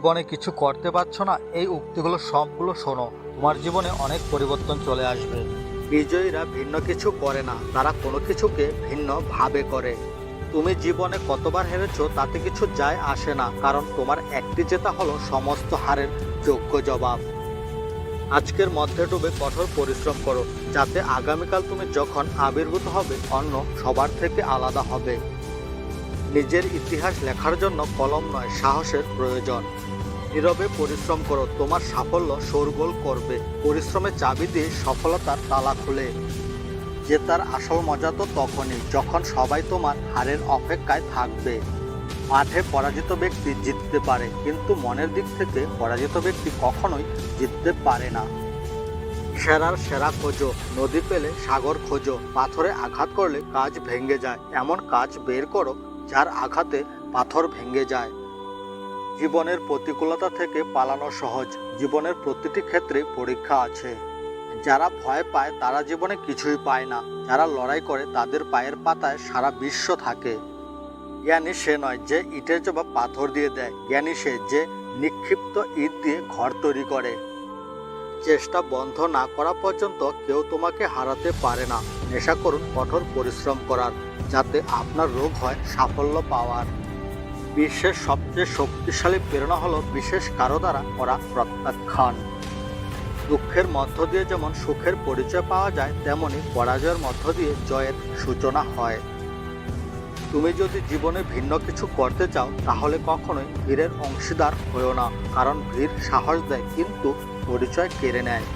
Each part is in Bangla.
জীবনে কিছু করতে পারছো না, এই উক্তিগুলো সবগুলো শোনো, তোমার জীবনে অনেক পরিবর্তন চলে আসবে। বিজয়ীরা ভিন্ন কিছু করে না, তারা কোনো কিছুকে ভিন্ন ভাবে করে। তুমি জীবনে কতবার হেরেছো তাতে কিছু যায় আসে না, কারণ তোমার একটি জেতা হলো সমস্ত হারের যোগ্য জবাব। আজকের মধ্যে ডুবে কঠোর পরিশ্রম করো, যাতে আগামীকাল তুমি যখন আবির্ভূত হবে অন্য সবার থেকে আলাদা হবে। নিজের ইতিহাস লেখার জন্য কলম নয়, সাহসের প্রয়োজন। নীরবে পরিশ্রম করো, তোমার সাফল্য শোরগোল করবে। পরিশ্রমের চাবি দিয়ে সফলতার তালা খুলে। জেতার আসল মজা তো তখনই যখন সবাই তোমার হারের অপেক্ষায় থাকবে। মাঠে পরাজিত ব্যক্তি জিততে পারে, কিন্তু মনের দিক থেকে পরাজিত ব্যক্তি কখনোই জিততে পারে না। সেরার সেরা খোঁজো, নদী পেলে সাগর খোঁজো, পাথরে আঘাত করলে কাজ ভেঙে যায়, এমন কাজ বের করো যার আঘাতে পাথর ভেঙে যায়। জীবনের প্রতিকূলতা থেকে পালানো সহজ, জীবনের প্রতিটি ক্ষেত্রে পরীক্ষা আছে। যারা ভয় পায় তারা জীবনে কিছুই পায় না, যারা লড়াই করে তাদের পায়ের পাতায় সারা বিশ্ব থাকে। জ্ঞানী সে নয় যে ইটের জবাব পাথর দিয়ে দেয়, জ্ঞানী সে যে নিক্ষিপ্ত ইট দিয়ে ঘর তৈরি করে। চেষ্টা বন্ধ না করা পর্যন্ত কেউ তোমাকে হারাতে পারে না। নেশা করুন কঠোর পরিশ্রম করার, যাতে আপনার রোগ হয় সাফল্য পাওয়ার। বিশ্বের সবচেয়ে শক্তিশালী প্রেরণা হলো বিশেষ কারো দ্বারা করা প্রত্যাখ্যান। দুঃখের মধ্য দিয়ে যেমন সুখের পরিচয় পাওয়া যায়, তেমনি পরাজয়ের মধ্য দিয়ে জয়ের সূচনা হয়। তুমি যদি জীবনে ভিন্ন কিছু করতে চাও তাহলে কখনোই ভিড়ের অংশীদার হয়েও না, কারণ ভিড় সাহস দেয় কিন্তু পরিচয় কেড়ে নেয়।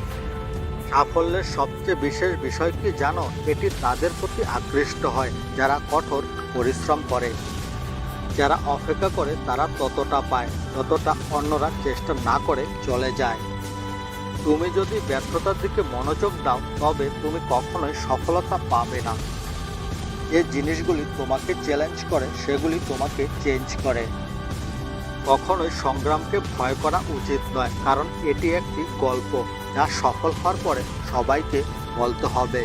সাফল্যের সবচেয়ে বিশেষ বিষয় কি জানো? এটি তাদের প্রতি আকৃষ্ট হয় যারা কঠোর পরিশ্রম করে। যারা অপেক্ষা করে তারা ততটা পায় যতটা অন্যরা চেষ্টা না করে চলে যায়। তুমি যদি ব্যর্থতার দিকে মনোযোগ দাও তবে তুমি কখনোই সফলতা পাবে না। যে জিনিসগুলি তোমাকে চ্যালেঞ্জ করে সেগুলি তোমাকে চেঞ্জ করে। কখনোই সংগ্রামকে ভয় করা উচিত নয়, কারণ এটি একটি গল্প যা সফল হওয়ার পরে সবাইকে বলতে হবে।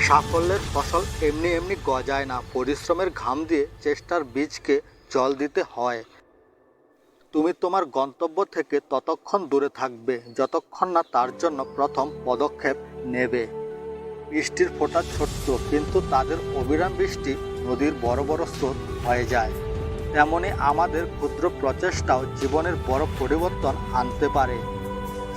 সাফল্যের ফসল এমনি এমনি গজায় না, পরিশ্রমের ঘাম দিয়ে চেষ্টার বীজকে জল দিতে হয়। তুমি তোমার গন্তব্য থেকে ততক্ষণ দূরে থাকবে যতক্ষণ না তার জন্য প্রথম পদক্ষেপ নেবে। বৃষ্টির ফোঁটা ছোট্ট, কিন্তু তাদের অবিরাম বৃষ্টি নদীর বড় বড় স্রোত হয়ে যায়। তেমনি আমাদের ক্ষুদ্র প্রচেষ্টাও জীবনের বড় পরিবর্তন আনতে পারে।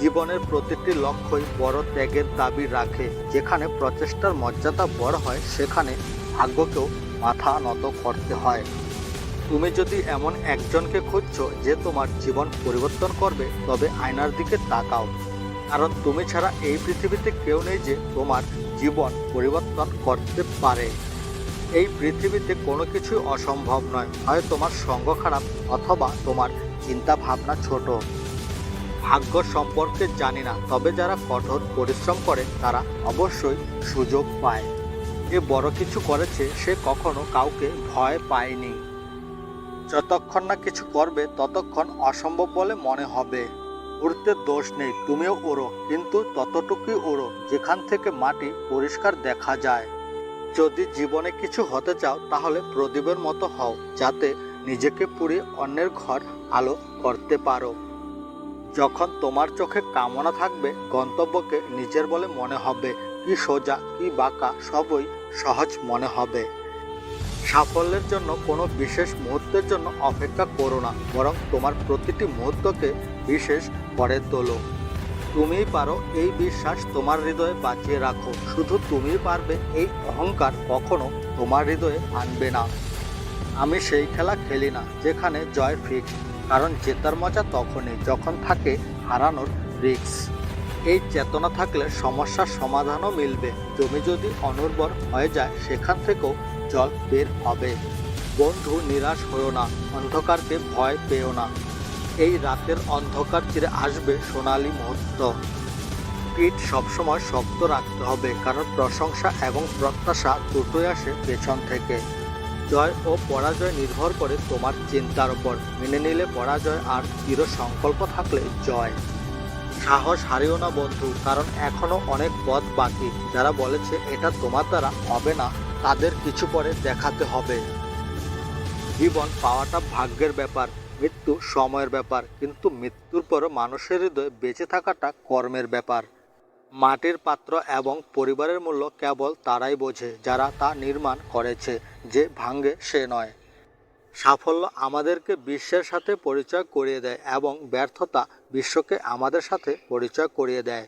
জীবনের প্রতিটি লক্ষ্যই বড় ত্যাগের দাবি রাখে। যেখানে প্রচেষ্টার মর্যাদা বড় হয় সেখানে ভাগ্যকেও মাথা নত করতে হয়। তুমি যদি এমন একজনকে খুঁজছো যে তোমার জীবন পরিবর্তন করবে, তবে আয়নার দিকে তাকাও, কারণ তুমি ছাড়া এই পৃথিবীতে কেউ নেই যে তোমার জীবন পরিবর্তন করতে পারে। এই পৃথিবীতে কোনো কিছুই অসম্ভব নয়, হয় তোমার সঙ্গ খারাপ অথবা তোমার চিন্তা ভাবনা ছোট। ভাগ্য সম্পর্কে জানি না, তবে যারা কঠোর পরিশ্রম করে তারা অবশ্যই সুযোগ পায়। যে বড় কিছু করেছে সে কখনো কাউকে ভয় পায়নি। যতক্ষণ না কিছু করবে ততক্ষণ অসম্ভব বলে মনে হবে। উড়তে দোষ নেই, তুমিও ওড়ো, কিন্তু ততটুকুই ওড়ো যেখান থেকে মাটি পরিষ্কার দেখা যায়। যদি জীবনে কিছু হতে চাও তাহলে প্রদীপের মতো হও, যাতে নিজেকে পুড়িয়ে অন্যের ঘর আলো করতে পারো। যখন তোমার চোখে কামনা থাকবে গন্তব্যকে নিজের বলে মনে হবে। কি সোজা কি বাঁকা সবই সহজ মনে হবে। সাফল্যের জন্য কোনো বিশেষ মুহূর্তের জন্য অপেক্ষা করো না, বরং তোমার প্রতিটি মুহূর্তকে বিশেষ করে তোলো। তুমিই পারো এই বিশ্বাস তোমার হৃদয়ে বাঁচিয়ে রাখো। শুধু তুমিই পারবে, এই অহংকার কখনো তোমার হৃদয়ে আনবে না। আমি সেই খেলা খেলি না যেখানে জয় ফিক্স, কারণ জেতার মজা তখনই যখন থাকে হারানোর রিস্ক। এই চেতনা থাকলে সমস্যার সমাধানও মিলবে। জমি যদি অনুর্বর হয়ে যায় সেখান থেকেও জল বের হবে। বন্ধু, নিরাশ হয়েও না, অন্ধকারকে ভয় পেও না। এই রাতের অন্ধকার চিরে আসবে সোনালী মুহূর্ত। পিঠ সবসময় শক্ত রাখতে হবে, কারণ প্রশংসা এবং প্রত্যাশা দুটোই আসে পেছন থেকে। জয় ও পরাজয় নির্ভর করে তোমার চিন্তার উপর। মেনে নিলে পরাজয়, আর দৃঢ় সংকল্প থাকলে জয়। সাহস হারিও না বন্ধু, কারণ এখনো অনেক পথ বাকি। যারা বলেছে এটা তোমার দ্বারা হবে না, তাদের কিছু পরে দেখাতে হবে। জীবন পাওয়াটা ভাগ্যের ব্যাপার, মৃত্যু সময়ের ব্যাপার, কিন্তু মৃত্যুর পর মানুষের হৃদয়ে বেঁচে থাকাটা কর্মের ব্যাপার। মাটির পাত্র এবং পরিবারের মূল্য কেবল তারাই বোঝে যারা তা নির্মাণ করেছে, যে ভাঙে সে নয়। সাফল্য আমাদেরকে বিশ্বের সাথে পরিচয় করিয়ে দেয় এবং ব্যর্থতা বিশ্বকে আমাদের সাথে পরিচয় করিয়ে দেয়।